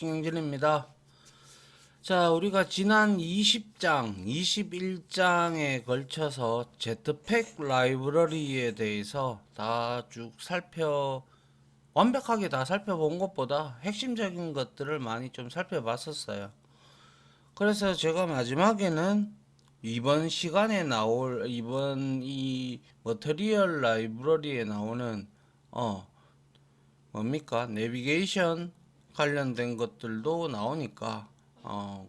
신경진입니다. 자, 우리가 지난 20장, 21장에 걸쳐서 제트팩 라이브러리에 대해서 다 쭉 완벽하게 다 살펴본 것보다 핵심적인 것들을 많이 좀 살펴봤었어요. 그래서 제가 마지막에는 이번 이 머터리얼 라이브러리에 나오는 뭡니까? 내비게이션 관련된 것들도 나오니까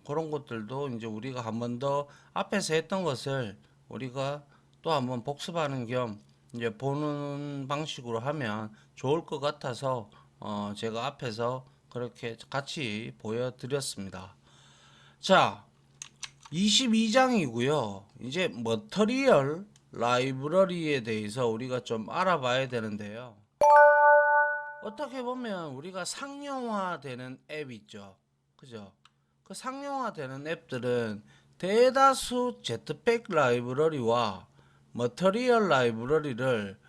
그런 것들도 이제 우리가 한 번 더 앞에서 했던 것을 우리가 또 한번 복습하는 겸 이제 보는 방식으로 하면 좋을 것 같아서 제가 앞에서 그렇게 같이 보여드렸습니다. 자, 22장이고요. 이제 머터리얼 라이브러리에 대해서 우리가 좀 알아봐야 되는데요. 어떻게 보면 우리가 상용화되는 앱 있죠. 그죠? 그 상용화되는 앱들은 대다수 제트팩 라이브러리와 머터리얼 라이브러리를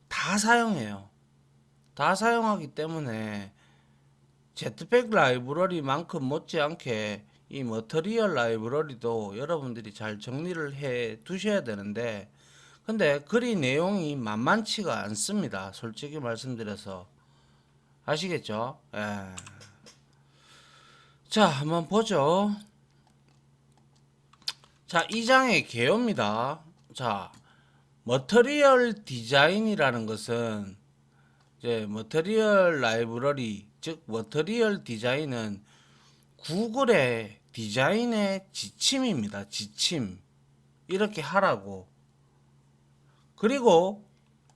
다 사용해요. 다 사용하기 때문에 제트팩 라이브러리만큼 못지않게 이 머터리얼 라이브러리도 여러분들이 잘 정리를 해 두셔야 되는데, 근데 그리 내용이 만만치가 않습니다. 솔직히 말씀드려서. 아시겠죠? 예. 자, 한번 보죠. 자, 이 장의 개요입니다. 자, 머터리얼 디자인이라는 것은 이제 머터리얼 라이브러리, 즉 머터리얼 디자인은 구글의 디자인의 지침입니다. 지침. 이렇게 하라고. 그리고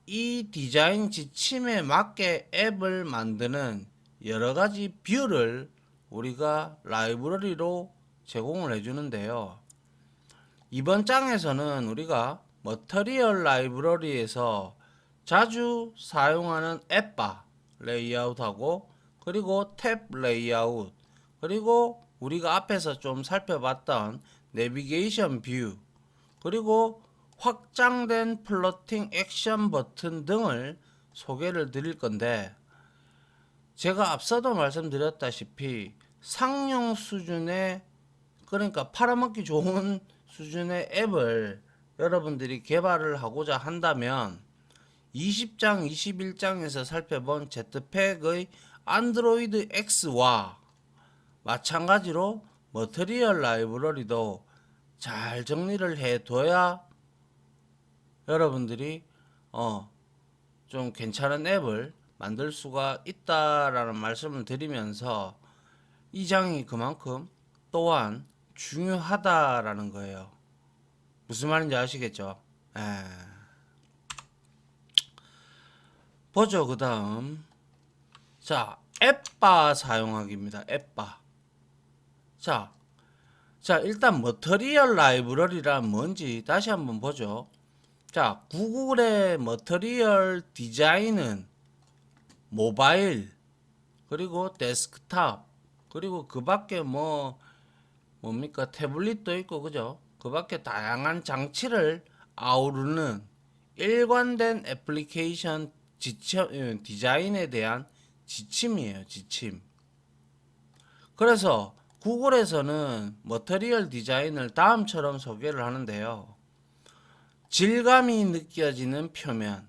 이 디자인 지침에 맞게 앱을 만드는 여러 가지 뷰를 우리가 라이브러리로 제공을 해주는데요. 이번 장에서는 우리가 머터리얼 라이브러리에서 자주 사용하는 앱바 레이아웃하고, 그리고 탭 레이아웃, 그리고 우리가 앞에서 좀 살펴봤던 내비게이션 뷰, 그리고 확장된 플로팅 액션 버튼 등을 소개를 드릴 건데, 제가 앞서도 말씀드렸다시피 상용 수준의, 그러니까 팔아먹기 좋은 수준의 앱을 여러분들이 개발을 하고자 한다면 20장, 21장에서 살펴본 제트팩의 안드로이드 X와 마찬가지로 머터리얼 라이브러리도 잘 정리를 해둬야 여러분들이 좀 괜찮은 앱을 만들 수가 있다라는 말씀을 드리면서 이 장이 그만큼 또한 중요하다라는 거예요. 무슨 말인지 아시겠죠? 보죠. 그 다음, 자, 앱바 사용하기입니다. 앱바. 자, 일단 머터리얼 라이브러리란 뭔지 다시 한번 보죠. 자, 구글의 머터리얼 디자인은 모바일, 그리고 데스크탑, 그리고 그 밖에 뭡니까? 태블릿도 있고, 그죠? 그 밖에 다양한 장치를 아우르는 일관된 애플리케이션 디자인에 대한 지침이에요. 지침. 그래서 구글에서는 머터리얼 디자인을 다음처럼 소개를 하는데요. 질감이 느껴지는 표면,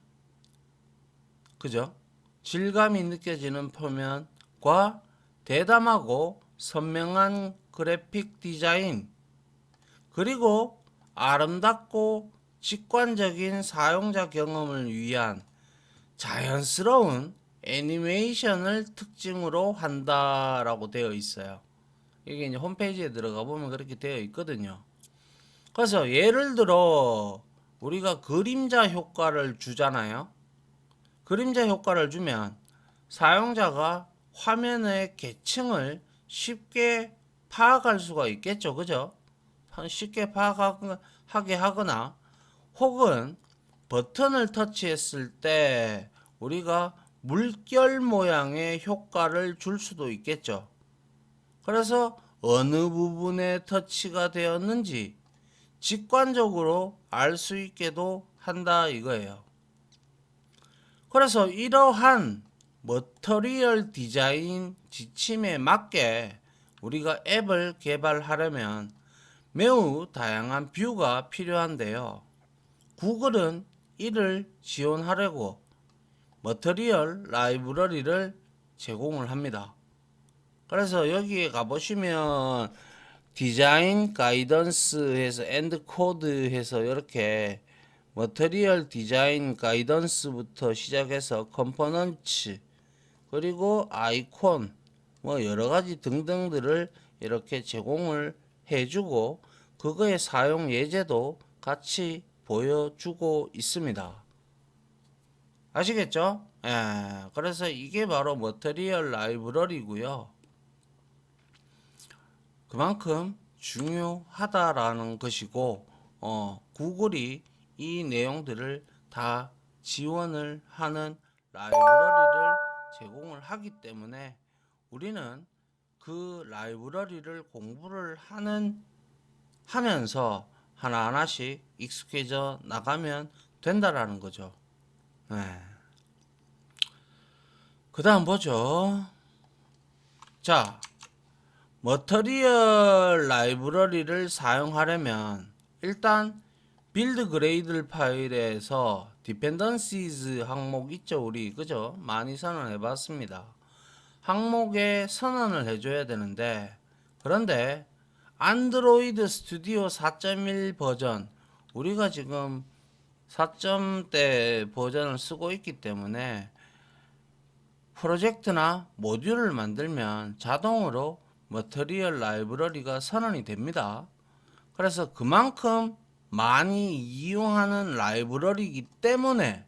그죠? 질감이 느껴지는 표면과 대담하고 선명한 그래픽 디자인, 그리고 아름답고 직관적인 사용자 경험을 위한 자연스러운 애니메이션을 특징으로 한다라고 되어 있어요. 이게 이제 홈페이지에 들어가 보면 그렇게 되어 있거든요. 그래서 예를 들어 우리가 그림자 효과를 주잖아요. 그림자 효과를 주면 사용자가 화면의 계층을 쉽게 파악할 수가 있겠죠. 그죠? 쉽게 파악하게 하거나, 혹은 버튼을 터치했을 때 우리가 물결 모양의 효과를 줄 수도 있겠죠. 그래서 어느 부분에 터치가 되었는지 직관적으로 알 수 있게도 한다 이거예요. 그래서 이러한 머터리얼 디자인 지침에 맞게 우리가 앱을 개발하려면 매우 다양한 뷰가 필요한데요. 구글은 이를 지원하려고 머터리얼 라이브러리를 제공을 합니다. 그래서 여기에 가보시면 디자인 가이던스 해서 엔드 코드 해서 이렇게 머터리얼 디자인 가이던스부터 시작해서 컴포넌츠 그리고 아이콘 뭐 여러가지 등등들을 이렇게 제공을 해주고 그거의 사용 예제도 같이 보여주고 있습니다. 아시겠죠? 예, 그래서 이게 바로 머터리얼 라이브러리고요. 그만큼 중요하다라는 것이고 구글이 이 내용들을 다 지원을 하는 라이브러리를 제공을 하기 때문에 우리는 그 라이브러리를 공부를 하면서 하나하나씩 익숙해져 나가면 된다라는 거죠. 네. 그 다음 보죠. 자, 머터리얼 라이브러리를 사용하려면 일단 빌드 그레이드 파일에서 디펜던시즈 항목 있죠, 우리 그죠? 많이 선언해 봤습니다. 항목에 선언을 해줘야 되는데, 그런데 안드로이드 스튜디오 4.1 버전, 우리가 지금 4점대 버전을 쓰고 있기 때문에 프로젝트나 모듈을 만들면 자동으로 머터리얼 라이브러리가 선언이 됩니다. 그래서 그만큼 많이 이용하는 라이브러리이기 때문에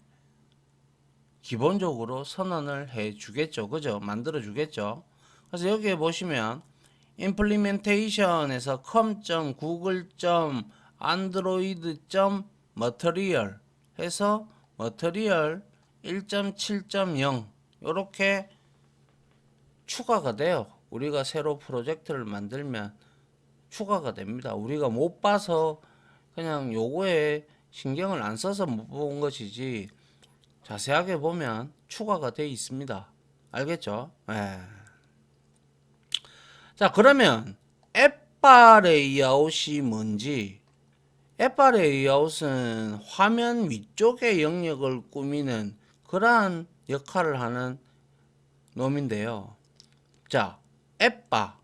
기본적으로 선언을 해 주겠죠. 그죠? 만들어 주겠죠. 그래서 여기에 보시면 implementation에서 com.google.android.material 해서 material 1.7.0 이렇게 추가가 돼요. 우리가 새로 프로젝트를 만들면 추가가 됩니다. 우리가 못 봐서 그냥 요거에 신경을 안 써서 못 본 것이지 자세하게 보면 추가가 돼 있습니다. 알겠죠? 네. 자, 그러면 앱바 레이아웃이 뭔지. 앱바 레이아웃은 화면 위쪽의 영역을 꾸미는 그러한 역할을 하는 놈인데요. 자, 앱바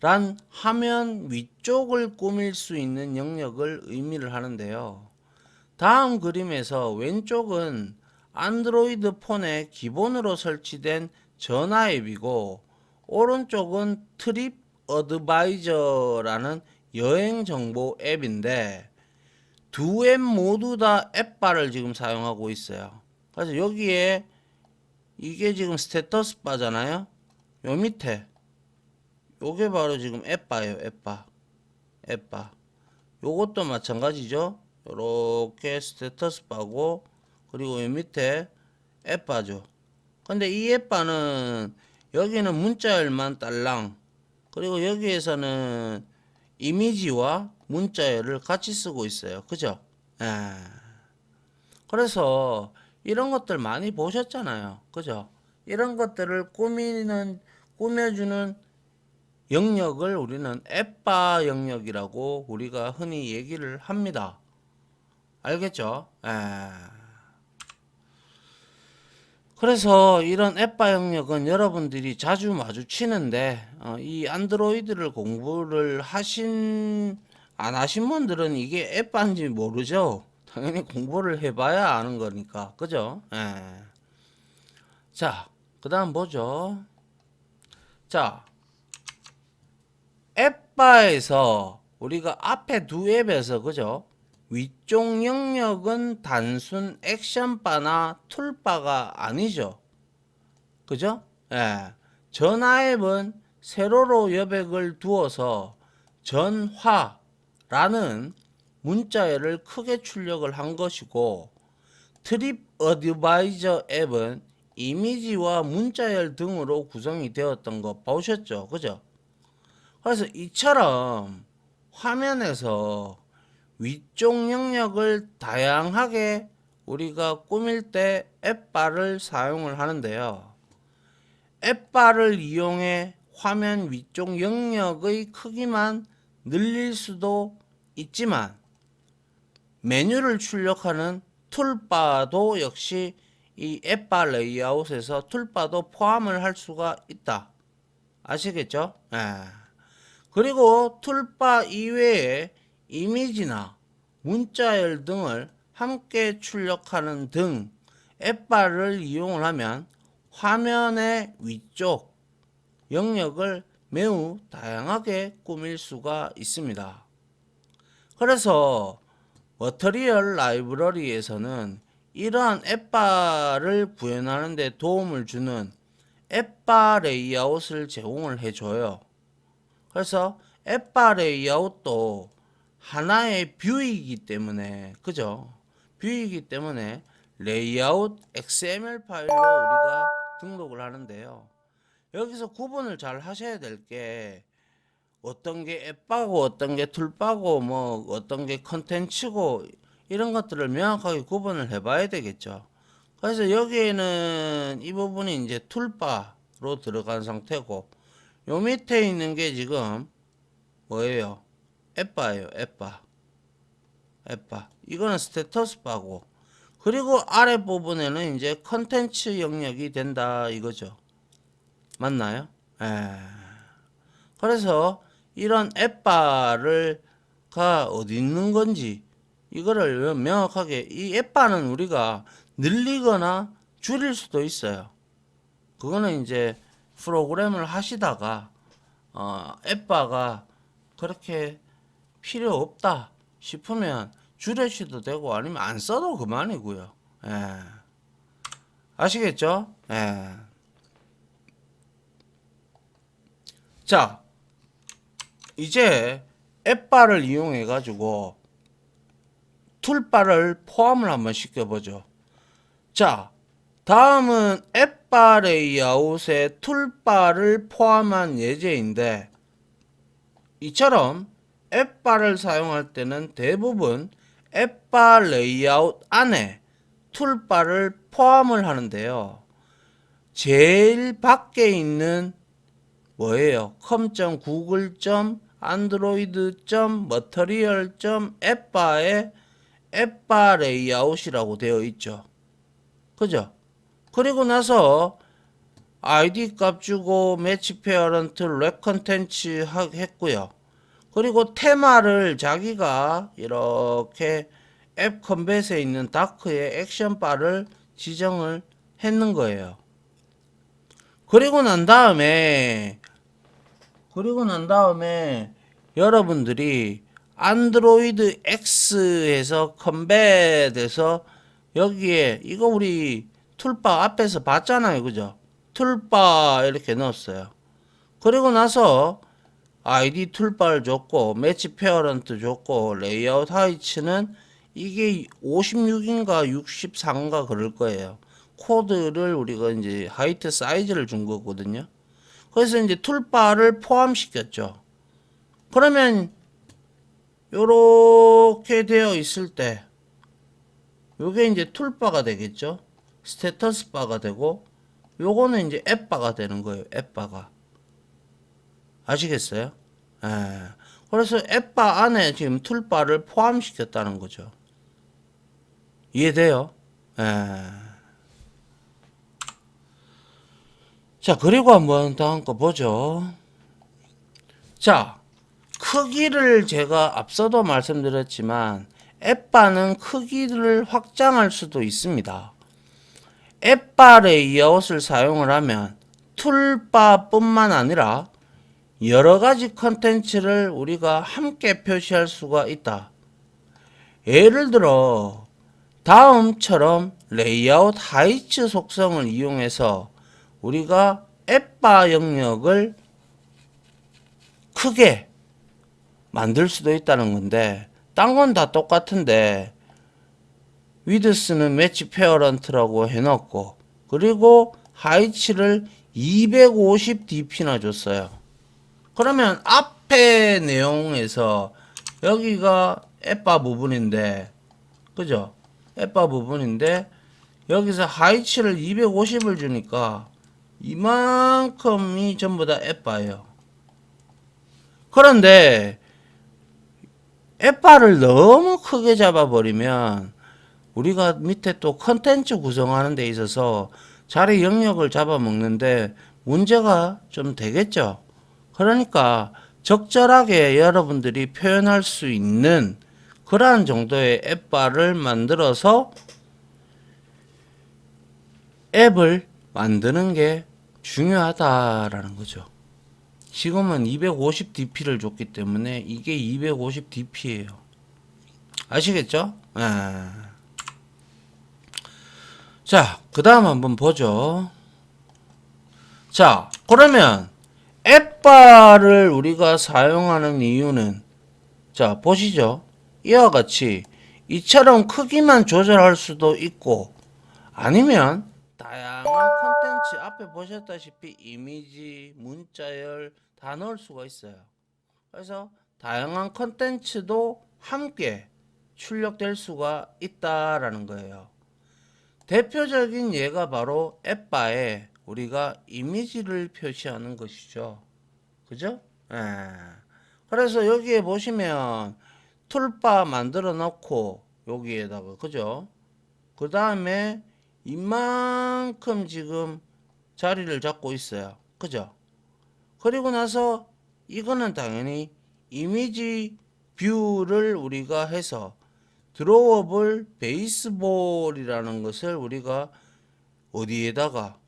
란 화면 위쪽을 꾸밀 수 있는 영역을 의미를 하는데요. 다음 그림에서 왼쪽은 안드로이드 폰에 기본으로 설치된 전화 앱이고 오른쪽은 트립 어드바이저라는 여행 정보 앱인데 두 앱 모두 다 앱바를 지금 사용하고 있어요. 그래서 여기에 이게 지금 스테터스 바잖아요. 요 밑에 요게 바로 지금 앱바예요. 앱바. 요것도 마찬가지죠. 요렇게 스테터스 바고 그리고 요 밑에 앱바죠. 근데 이 앱바는 여기는 문자열만 딸랑 그리고 여기에서는 이미지와 문자열을 같이 쓰고 있어요. 그죠? 예. 그래서 이런 것들 많이 보셨잖아요. 그죠? 이런 것들을 꾸며주는 영역을 우리는 앱바 영역이라고 우리가 흔히 얘기를 합니다. 알겠죠? 그래서 이런 앱바 영역은 여러분들이 자주 마주치는데 이 안드로이드를 공부를 안 하신 분들은 이게 앱바인지 모르죠. 당연히 공부를 해봐야 아는 거니까. 그죠? 자, 그 다음 보죠. 자, 앱바에서 우리가 앞에 두 앱에서 그죠? 위쪽 영역은 단순 액션바나 툴바가 아니죠. 그죠? 예. 전화 앱은 세로로 여백을 두어서 전화라는 문자열을 크게 출력을 한 것이고 트립 어드바이저 앱은 이미지와 문자열 등으로 구성이 되었던 거 보셨죠? 그죠? 그래서 이처럼 화면에서 위쪽 영역을 다양하게 우리가 꾸밀 때 앱바를 사용을 하는데요. 앱바를 이용해 화면 위쪽 영역의 크기만 늘릴 수도 있지만 메뉴를 출력하는 툴바도 역시 이 앱바 레이아웃에서 툴바도 포함을 할 수가 있다. 아시겠죠? 예. 그리고 툴바 이외에 이미지나 문자열 등을 함께 출력하는 등 앱바를 이용을 하면 화면의 위쪽 영역을 매우 다양하게 꾸밀 수가 있습니다. 그래서 머터리얼 라이브러리에서는 이러한 앱바를 구현하는 데 도움을 주는 앱바 레이아웃을 제공을 해줘요. 그래서 앱바 레이아웃도 하나의 뷰이기 때문에, 그죠? 뷰이기 때문에 레이아웃 XML 파일로 우리가 등록을 하는데요. 여기서 구분을 잘 하셔야 될 게 어떤 게 앱바고 어떤 게 툴바고 뭐 어떤 게 컨텐츠고 이런 것들을 명확하게 구분을 해봐야 되겠죠. 그래서 여기에는 이 부분이 이제 툴바로 들어간 상태고 요 밑에 있는 게 지금 뭐예요? 앱바예요. 앱바. 이거는 스테터스 바고 그리고 아래 부분에는 이제 컨텐츠 영역이 된다 이거죠. 맞나요? 예. 그래서 이런 앱바를 가 어디 있는 건지 이거를 명확하게 이 앱바는 우리가 늘리거나 줄일 수도 있어요. 그거는 이제 프로그램을 하시다가 앱바가 그렇게 필요 없다 싶으면 줄여셔도 되고 아니면 안 써도 그만이고요. 예. 아시겠죠? 예. 자, 이제 앱바를 이용해 가지고 툴바를 포함을 한번 시켜보죠. 자, 다음은 앱바 레이아웃에 툴바를 포함한 예제인데 이처럼 앱바를 사용할 때는 대부분 앱바 레이아웃 안에 툴바를 포함을 하는데요. 제일 밖에 있는 뭐예요? com.google.android.material.앱바에 앱바 레이아웃이라고 되어 있죠. 그죠? 그리고 나서 id 값 주고 매치 페어런트 랩 컨텐츠 했고요. 그리고 테마를 자기가 이렇게 앱 컨벳에 있는 다크의 액션 바를 지정을 했는 거예요. 그리고 난 다음에 여러분들이 안드로이드 X에서 컨벳에서 여기에 이거 우리 툴바 앞에서 봤잖아요. 그죠? 툴바 이렇게 넣었어요. 그리고 나서 ID 툴바를 줬고 매치 페어런트 줬고 레이아웃 하이츠는 이게 56인가 64인가 그럴 거예요. 코드를 우리가 이제 하이트 사이즈를 준 거거든요. 그래서 이제 툴바를 포함시켰죠. 그러면 요렇게 되어 있을 때 요게 이제 툴바가 되겠죠. 스테터스 바가 되고 요거는 이제 앱바가 되는 거예요. 앱바가. 아시겠어요? 예. 그래서 앱바 안에 지금 툴바를 포함시켰다는 거죠. 이해돼요? 예. 자, 그리고 한번 다음 거 보죠. 자, 크기를 제가 앞서도 말씀드렸지만 앱바는 크기를 확장할 수도 있습니다. 앱바 레이아웃을 사용을 하면 툴바뿐만 아니라 여러 가지 컨텐츠를 우리가 함께 표시할 수가 있다. 예를 들어 다음처럼 레이아웃 하이츠 속성을 이용해서 우리가 앱바 영역을 크게 만들 수도 있다는 건데 딴 건 다 똑같은데 위드스는 매치 페어런트라고 해놓고 그리고 하이츠를 250dp나 줬어요. 그러면 앞에 내용에서 여기가 앱바 부분인데 그죠? 앱바 부분인데 여기서 하이치를 250을 주니까 이만큼이 전부 다 앱바예요. 그런데 앱바를 너무 크게 잡아버리면 우리가 밑에 또 컨텐츠 구성하는 데 있어서 자리 영역을 잡아먹는데 문제가 좀 되겠죠. 그러니까 적절하게 여러분들이 표현할 수 있는 그러한 정도의 앱바를 만들어서 앱을 만드는 게 중요하다라는 거죠. 지금은 250dp를 줬기 때문에 이게 250dp예요. 아시겠죠? 자, 그 다음 한번 보죠. 자, 그러면 앱바를 우리가 사용하는 이유는, 자, 보시죠. 이와 같이 이처럼 크기만 조절할 수도 있고, 아니면 다양한 콘텐츠 앞에 보셨다시피 이미지, 문자열 다 넣을 수가 있어요. 그래서 다양한 콘텐츠도 함께 출력될 수가 있다라는 거예요. 대표적인 예가 바로 앱바에 우리가 이미지를 표시하는 것이죠. 그죠? 예. 그래서 여기에 보시면 툴바 만들어 놓고 여기에다가 그죠? 그 다음에 이만큼 지금 자리를 잡고 있어요. 그죠? 그리고 나서 이거는 당연히 이미지 뷰를 우리가 해서 드로워블 베이스볼이라는 것을 우리가 어디에다가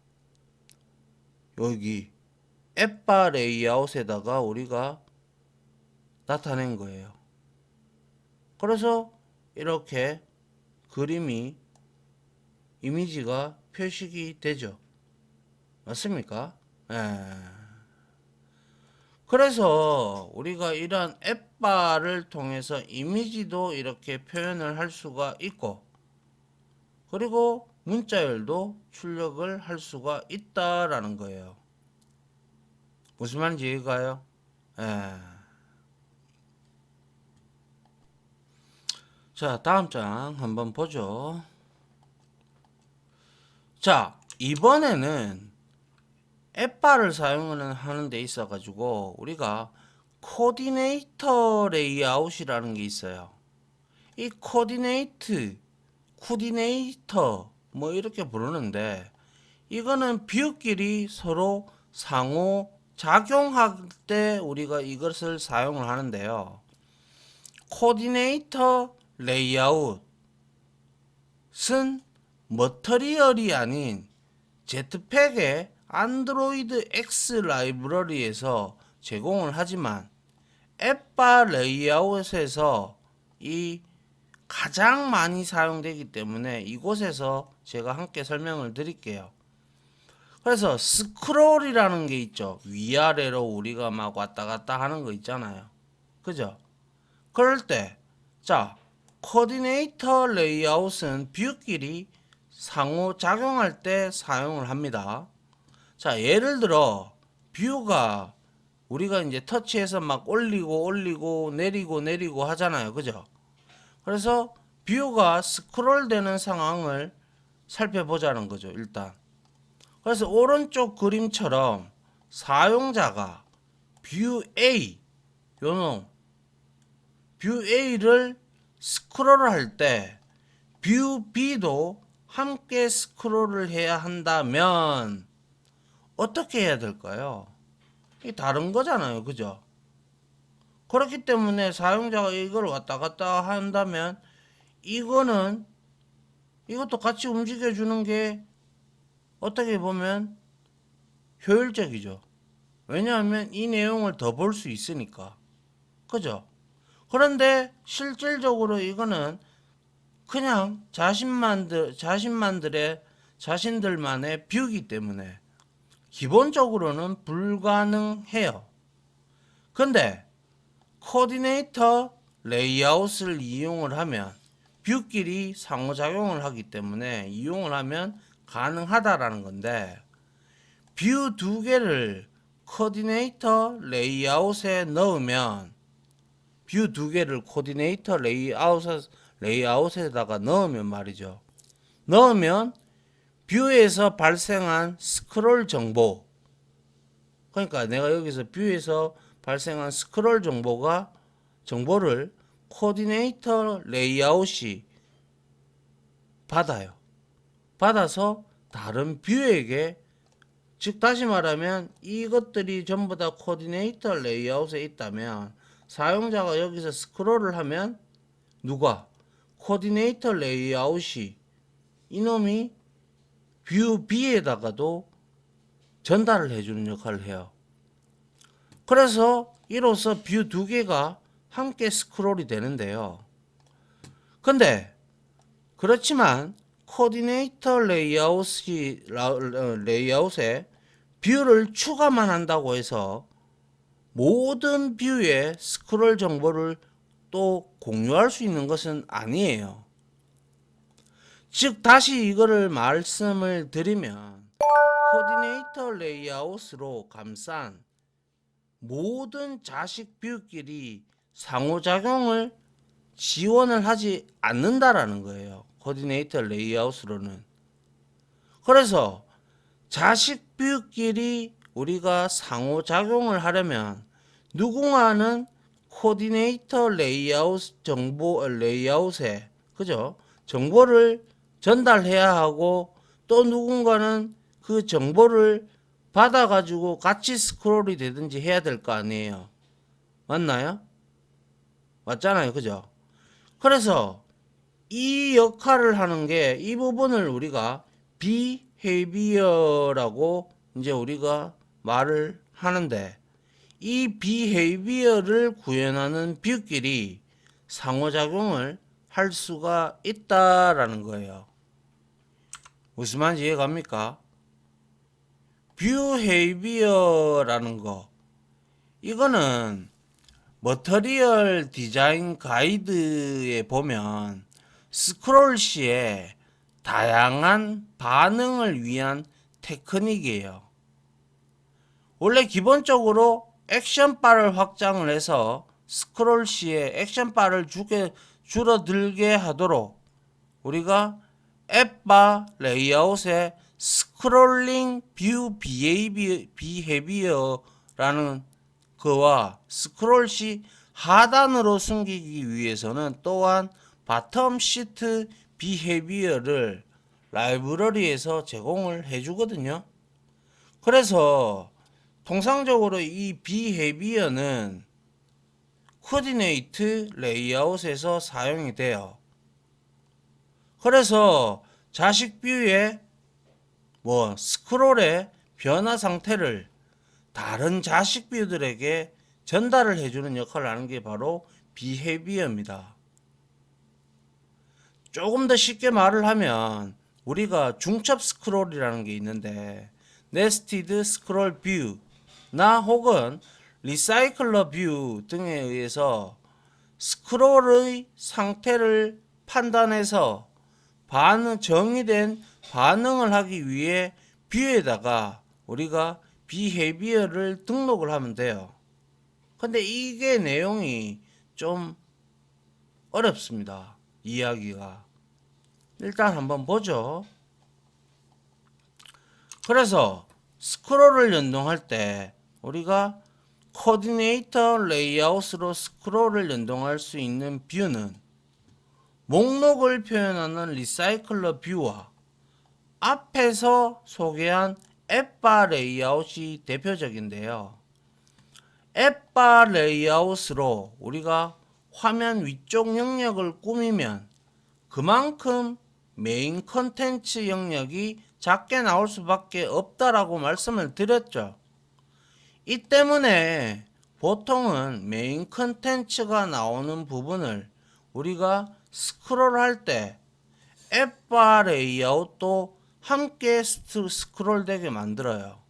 여기 앱바 레이아웃에다가 우리가 나타낸 거예요. 그래서 이렇게 그림이 이미지가 표식이 되죠. 맞습니까? 그래서 우리가 이러한 앱바를 통해서 이미지도 이렇게 표현을 할 수가 있고 그리고 문자열도 출력을 할 수가 있다라는 거예요. 무슨 말인지 이해가요? 자, 다음 장 한번 보죠. 자, 이번에는 앱바를 사용을 하는 데 있어 가지고 우리가 코디네이터 레이아웃이라는 게 있어요. 이 코디네이터 뭐 이렇게 부르는데 이거는 뷰끼리 서로 상호 작용할 때 우리가 이것을 사용을 하는데요. 코디네이터 레이아웃은 머터리얼이 아닌 제트팩의 안드로이드 X 라이브러리에서 제공을 하지만 앱바 레이아웃에서 이 가장 많이 사용되기 때문에 이곳에서 제가 함께 설명을 드릴게요. 그래서 스크롤이라는 게 있죠. 위아래로 우리가 막 왔다 갔다 하는 거 있잖아요. 그죠? 그럴 때, 자, 코디네이터 레이아웃은 뷰끼리 상호작용할 때 사용을 합니다. 자, 예를 들어, 뷰가 우리가 이제 터치해서 막 올리고 내리고 하잖아요. 그죠? 그래서 뷰가 스크롤 되는 상황을 살펴보자는 거죠. 일단. 그래서 오른쪽 그림처럼 사용자가 뷰 A, 요놈, 뷰 A를 스크롤을 할 때 뷰 B도 함께 스크롤을 해야 한다면 어떻게 해야 될까요? 이게 다른 거잖아요. 그죠? 그렇기 때문에 사용자가 이걸 왔다 갔다 한다면 이거는 이것도 같이 움직여 주는 게 어떻게 보면 효율적이죠. 왜냐하면 이 내용을 더 볼 수 있으니까. 그죠? 그런데 실질적으로 이거는 그냥 자신들만의 뷰이기 때문에 기본적으로는 불가능해요. 근데 코디네이터 레이아웃을 이용을 하면 뷰끼리 상호작용을 하기 때문에 이용을 하면 가능하다라는 건데 뷰 두 개를 코디네이터 레이아웃에 넣으면 뷰 두 개를 코디네이터 레이아웃에다가 넣으면 말이죠. 넣으면 뷰에서 발생한 스크롤 정보, 그러니까 내가 여기서 뷰에서 발생한 스크롤 정보를 코디네이터 레이아웃이 받아요. 받아서 다른 뷰에게, 즉 다시 말하면 이것들이 전부 다 코디네이터 레이아웃에 있다면 사용자가 여기서 스크롤을 하면 누가? 코디네이터 레이아웃이 이놈이 뷰 B에다가도 전달을 해주는 역할을 해요. 그래서 이로써 뷰 두 개가 함께 스크롤이 되는데요. 근데 그렇지만 코디네이터 레이아웃에 뷰를 추가만 한다고 해서 모든 뷰의 스크롤 정보를 또 공유할 수 있는 것은 아니에요. 즉 다시 이거를 말씀을 드리면 코디네이터 레이아웃으로 감싼 모든 자식 뷰끼리 상호작용을 지원을 하지 않는다라는 거예요. 코디네이터 레이아웃으로는. 그래서 자식 뷰끼리 우리가 상호작용을 하려면 누군가는 코디네이터 레이아웃에 그죠? 정보를 전달해야 하고 또 누군가는 그 정보를 받아가지고 같이 스크롤이 되든지 해야 될 거 아니에요. 맞나요? 맞잖아요. 그죠? 그래서 이 역할을 하는 게 이 부분을 우리가 behavior라고 이제 우리가 말을 하는데 이 behavior를 구현하는 뷰끼리 상호작용을 할 수가 있다라는 거예요. 무슨 말인지 이해갑니까? behavior라는 거, 이거는 머터리얼 디자인 가이드에 보면 스크롤 시에 다양한 반응을 위한 테크닉이에요. 원래 기본적으로 액션바를 확장을 해서 스크롤 시에 액션바를 줄어들게 하도록 우리가 앱바 레이아웃에 스크롤링 뷰 비헤비어라는 그와 스크롤 시 하단으로 숨기기 위해서는 또한 바텀 시트 비헤비어를 라이브러리에서 제공을 해주거든요. 그래서 통상적으로 이 비헤비어는 코디네이트 레이아웃에서 사용이 돼요. 그래서 자식 뷰의 스크롤의 변화 상태를 다른 자식 뷰들에게 전달을 해주는 역할을 하는 게 바로 비헤비어입니다. 조금 더 쉽게 말을 하면 우리가 중첩 스크롤이라는 게 있는데 네스티드 스크롤 뷰나 혹은 리사이클러 뷰 등에 의해서 스크롤의 상태를 판단해서 정의된 반응을 하기 위해 뷰에다가 우리가 비헤비어를 등록을 하면 돼요. 근데 이게 내용이 좀 어렵습니다. 이야기가. 일단 한번 보죠. 그래서 스크롤을 연동할 때 우리가 코디네이터 레이아웃으로 스크롤을 연동할 수 있는 뷰는 목록을 표현하는 리사이클러 뷰와 앞에서 소개한 앱바 레이아웃이 대표적인데요. 앱바 레이아웃으로 우리가 화면 위쪽 영역을 꾸미면 그만큼 메인 컨텐츠 영역이 작게 나올 수밖에 없다라고 말씀을 드렸죠. 이 때문에 보통은 메인 컨텐츠가 나오는 부분을 우리가 스크롤할 때 앱바 레이아웃도 함께 스크롤 되게 만들어요.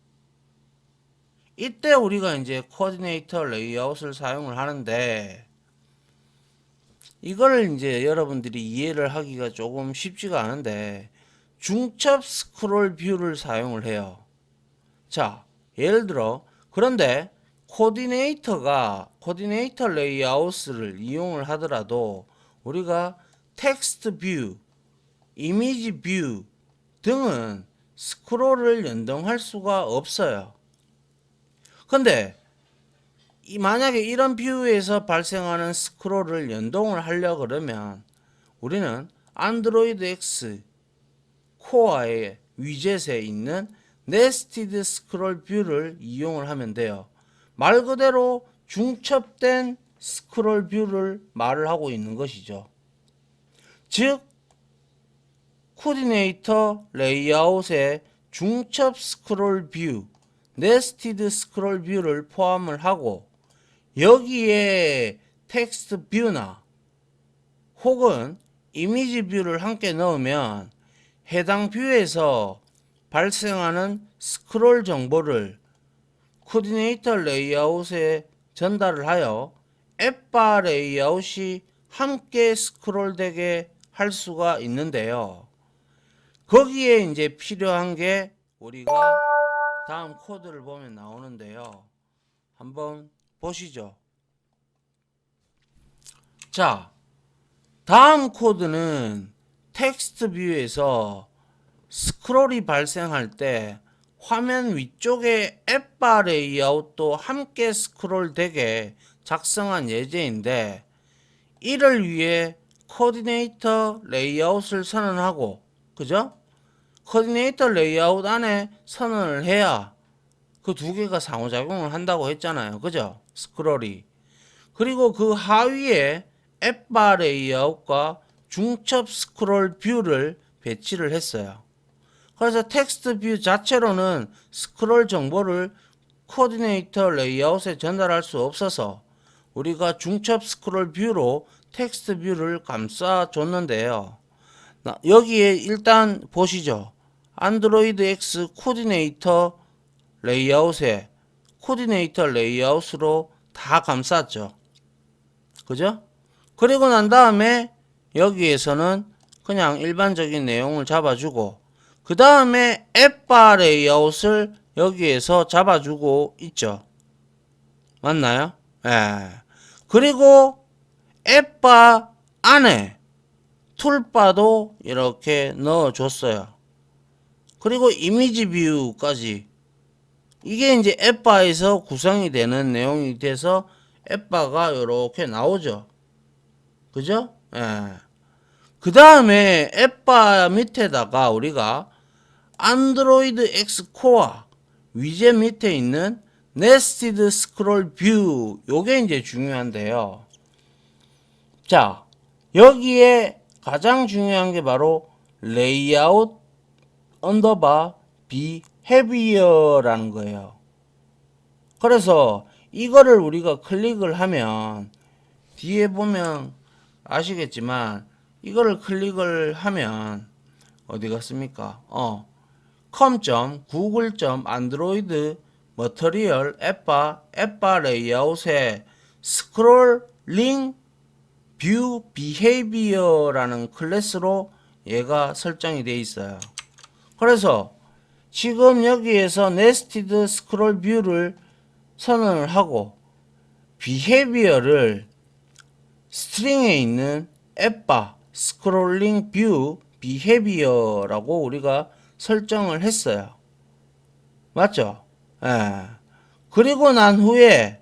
이때 우리가 이제 코디네이터 레이아웃을 사용을 하는데 이걸 이제 여러분들이 이해를 하기가 조금 쉽지가 않은데 중첩 스크롤 뷰를 사용을 해요. 자, 예를 들어 그런데 코디네이터 레이아웃을 이용을 하더라도 우리가 텍스트 뷰, 이미지 뷰 등은 스크롤을 연동할 수가 없어요. 근데 만약에 이런 뷰에서 발생하는 스크롤을 연동을 하려고 그러면 우리는 안드로이드 X 코어의 위젯에 있는 네스티드 스크롤 뷰를 이용을 하면 돼요. 말 그대로 중첩된 스크롤 뷰를 말을 하고 있는 것이죠. 즉 코디네이터 레이아웃에 중첩 스크롤 뷰, 네스티드 스크롤 뷰를 포함을 하고 여기에 텍스트 뷰나 혹은 이미지 뷰를 함께 넣으면 해당 뷰에서 발생하는 스크롤 정보를 코디네이터 레이아웃에 전달을 하여 앱바 레이아웃이 함께 스크롤되게 할 수가 있는데요. 거기에 이제 필요한 게 우리가 다음 코드를 보면 나오는데요. 한번 보시죠. 자, 다음 코드는 텍스트 뷰에서 스크롤이 발생할 때 화면 위쪽에 앱바 레이아웃도 함께 스크롤 되게 작성한 예제인데 이를 위해 코디네이터 레이아웃을 선언하고 그죠? 코디네이터 레이아웃 안에 선언을 해야 그 두 개가 상호작용을 한다고 했잖아요. 그죠? 스크롤이. 그리고 그 하위에 앱바 레이아웃과 중첩 스크롤 뷰를 배치를 했어요. 그래서 텍스트 뷰 자체로는 스크롤 정보를 코디네이터 레이아웃에 전달할 수 없어서 우리가 중첩 스크롤 뷰로 텍스트 뷰를 감싸 줬는데요. 여기에 일단 보시죠. 안드로이드 X 코디네이터 레이아웃에 코디네이터 레이아웃으로 다 감쌌죠. 그죠? 그리고 난 다음에 여기에서는 그냥 일반적인 내용을 잡아주고 그 다음에 앱바 레이아웃을 여기에서 잡아주고 있죠. 맞나요? 예. 그리고 앱바 안에 툴바도 이렇게 넣어줬어요. 그리고 이미지 뷰까지 이게 이제 앱바에서 구성이 되는 내용이 돼서 앱바가 이렇게 나오죠. 그죠? 예. 그 다음에 앱바 밑에다가 우리가 안드로이드 X 코어 위젯 밑에 있는 네스티드 스크롤 뷰 요게 이제 중요한데요. 자, 여기에 가장 중요한 게 바로 레이아웃 언더바 비헤비어라는 거예요. 그래서 이거를 우리가 클릭을 하면 뒤에 보면 아시겠지만 이거를 클릭을 하면 어디 갔습니까? com.google.android material 앱바 레이아웃에 스크롤링 뷰 비헤이비어라는 클래스로 얘가 설정이 되어 있어요. 그래서 지금 여기에서 네스티드 스크롤 뷰를 선언을 하고 비헤비어를 스트링에 있는 앱바 스크롤링 뷰 비헤비어라고 우리가 설정을 했어요. 맞죠? 예. 그리고 난 후에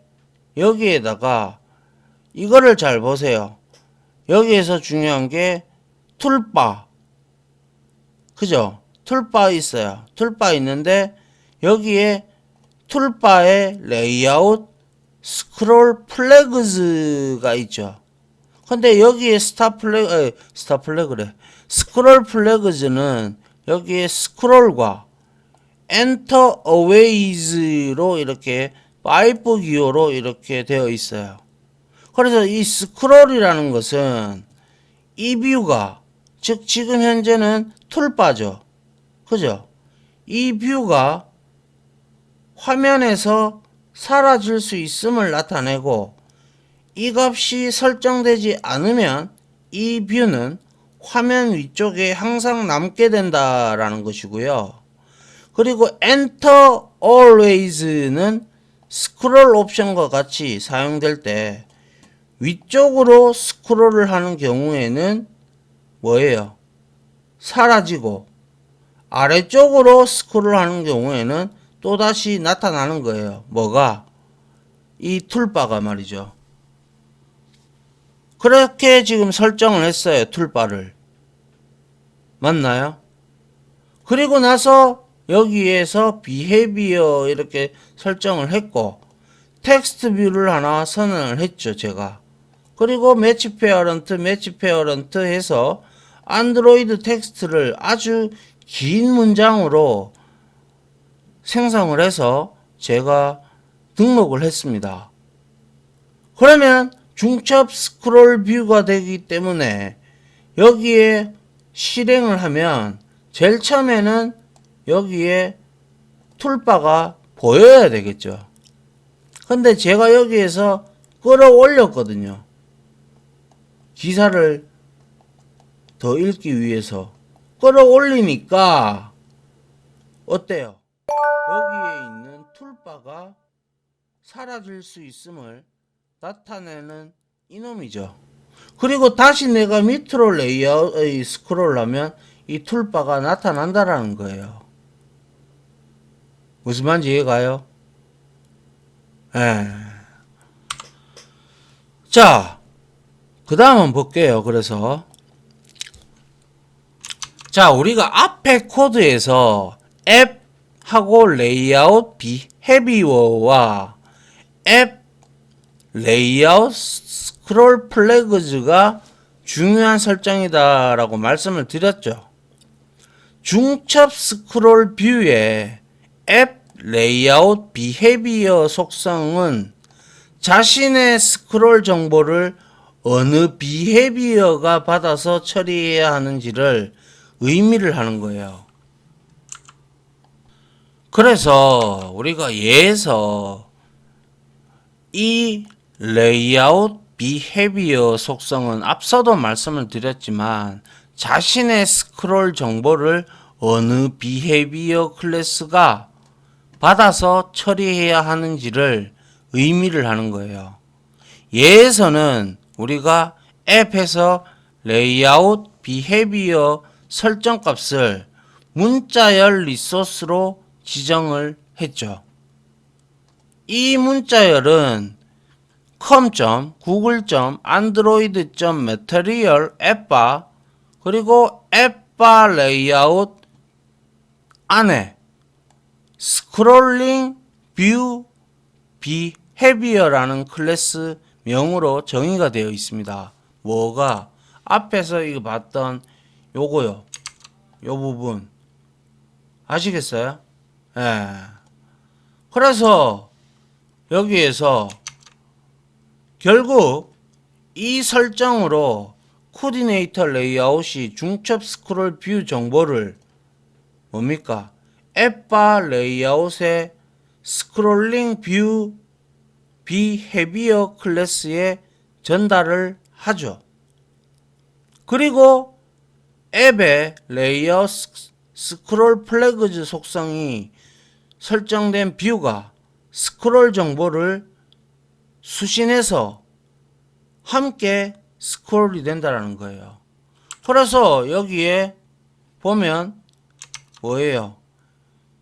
여기에다가 이거를 잘 보세요. 여기에서 중요한 게 툴바. 그죠? 툴바 있어요. 툴바 있는데 여기에 툴바에 레이아웃 스크롤 플래그즈가 있죠. 근데 여기에 스크롤 플래그즈는 여기에 스크롤과 엔터 어웨이즈로 이렇게 파이프 기호로 이렇게 되어 있어요. 그래서 이 스크롤이라는 것은 이 뷰가 즉 지금 현재는 툴바죠. 그죠? 이 뷰가 화면에서 사라질 수 있음을 나타내고 이 값이 설정되지 않으면 이 뷰는 화면 위쪽에 항상 남게 된다라는 것이고요. 그리고 Enter Always는 스크롤 옵션과 같이 사용될 때 위쪽으로 스크롤을 하는 경우에는 뭐예요? 사라지고 아래쪽으로 스크롤하는 경우에는 또다시 나타나는 거예요. 뭐가? 이 툴바가 말이죠. 그렇게 지금 설정을 했어요. 툴바를. 맞나요? 그리고 나서 여기에서 behavior 이렇게 설정을 했고 텍스트 뷰를 하나 선언을 했죠. 제가. 그리고 매치 페어런트 해서 안드로이드 텍스트를 아주 긴 문장으로 생성을 해서 제가 등록을 했습니다. 그러면 중첩 스크롤 뷰가 되기 때문에 여기에 실행을 하면 제일 처음에는 여기에 툴바가 보여야 되겠죠. 근데 제가 여기에서 끌어올렸거든요. 기사를 더 읽기 위해서 끌어올리니까 어때요? 여기에 있는 툴바가 사라질 수 있음을 나타내는 이놈이죠. 그리고 다시 내가 밑으로 레이아웃 스크롤하면 이 툴바가 나타난다라는 거예요. 무슨 말인지 이해가요? 예. 자, 그 다음 한번 볼게요. 그래서 자, 우리가 앞에 코드에서 앱하고 레이아웃 비헤비어와 앱 레이아웃 스크롤 플래그즈가 중요한 설정이다 라고 말씀을 드렸죠. 중첩 스크롤 뷰의 앱 레이아웃 비헤비어 속성은 자신의 스크롤 정보를 어느 비헤비어가 받아서 처리해야 하는지를 의미를 하는 거예요. 그래서 우리가 예에서 이 레이아웃 비헤비어 속성은 앞서도 말씀을 드렸지만 자신의 스크롤 정보를 어느 비헤비어 클래스가 받아서 처리해야 하는지를 의미를 하는 거예요. 예에서는 우리가 앱에서 레이아웃 비헤비어 설정 값을 문자열 리소스로 지정을 했죠. 이 문자열은 com.google.android.material 앱바 그리고 앱바 레이아웃 안에 스크롤링 뷰 비헤비어라는 클래스 명으로 정의가 되어 있습니다. 뭐가? 앞에서 이거 봤던 요거요. 요 부분. 아시겠어요? 예. 그래서 여기에서 결국 이 설정으로 코디네이터 레이아웃이 중첩 스크롤 뷰 정보를 뭡니까? 앱바 레이아웃의 스크롤링 뷰 비헤비어 클래스에 전달을 하죠. 그리고 앱의 레이아웃 스크롤 플래그즈 속성이 설정된 뷰가 스크롤 정보를 수신해서 함께 스크롤이 된다는 거예요. 그래서 여기에 보면 뭐예요?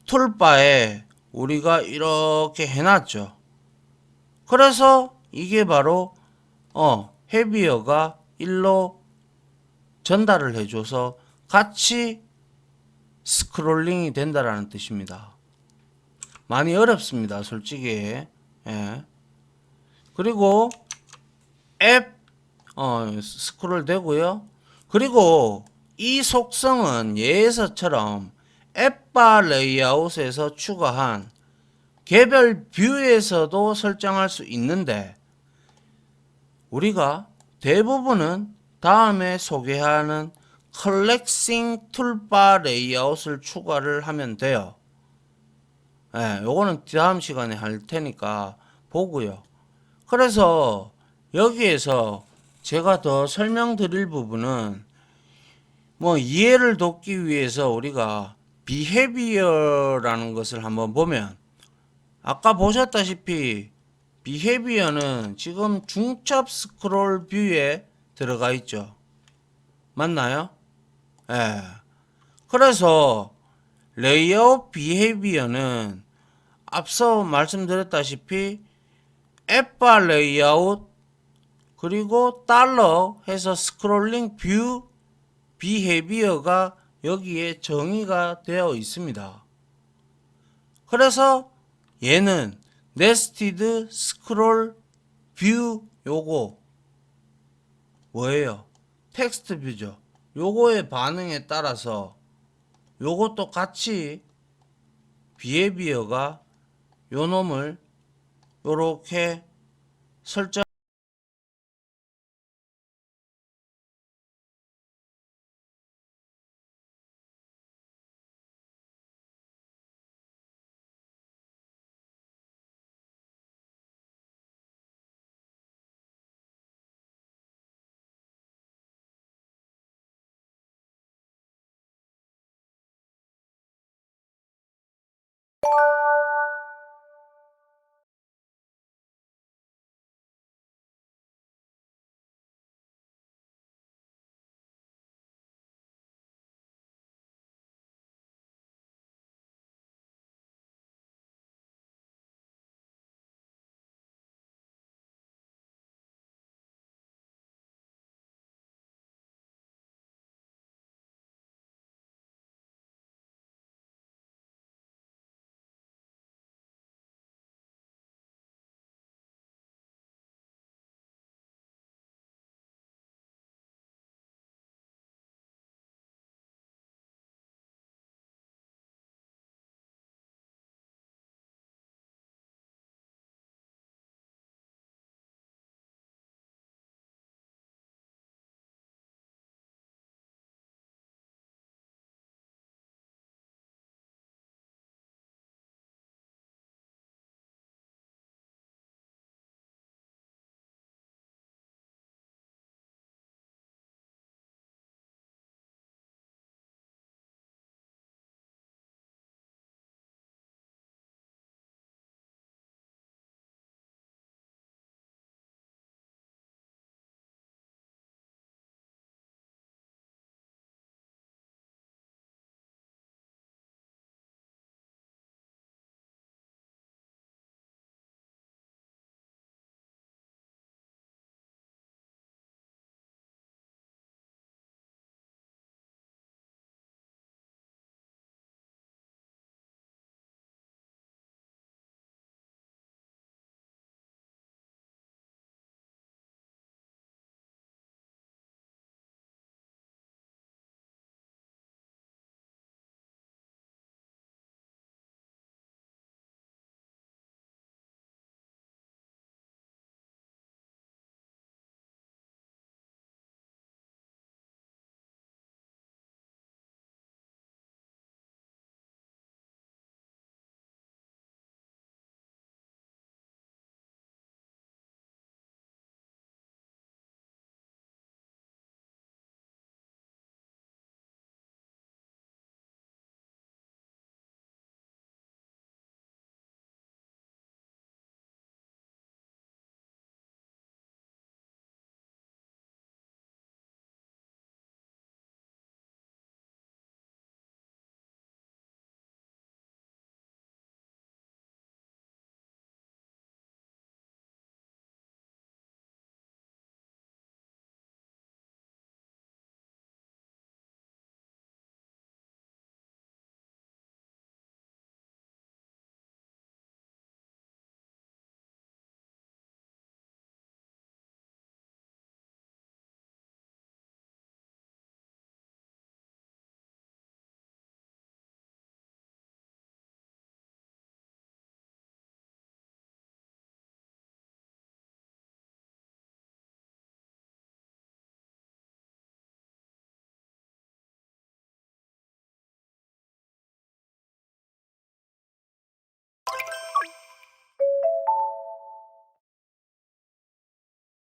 툴바에 우리가 이렇게 해놨죠. 그래서 이게 바로 헤비어가 일로 전달을 해줘서 같이 스크롤링이 된다라는 뜻입니다. 많이 어렵습니다, 솔직히. 예. 그리고 앱 스크롤 되고요. 그리고 이 속성은 예에서처럼 앱바 레이아웃에서 추가한 개별 뷰에서도 설정할 수 있는데 우리가 대부분은 다음에 소개하는 컬렉싱 툴바 레이아웃을 추가를 하면 돼요. 예, 요거는 다음 시간에 할 테니까 보고요. 그래서 여기에서 제가 더 설명드릴 부분은 뭐 이해를 돕기 위해서 우리가 비헤비어라는 것을 한번 보면 아까 보셨다시피 비헤비어는 지금 중첩 스크롤 뷰에 들어가 있죠. 맞나요? 예. 그래서 레이아웃 비헤이비어는 앞서 말씀드렸다시피 앱바 레이아웃 그리고 달러 해서 스크롤링 뷰 비헤비어가 여기에 정의가 되어 있습니다. 그래서 얘는 네스티드 스크롤 뷰 요거 뭐예요? 텍스트 뷰죠. 요거의 반응에 따라서 요것도 같이 비헤비어가 요 놈을 요렇게 설정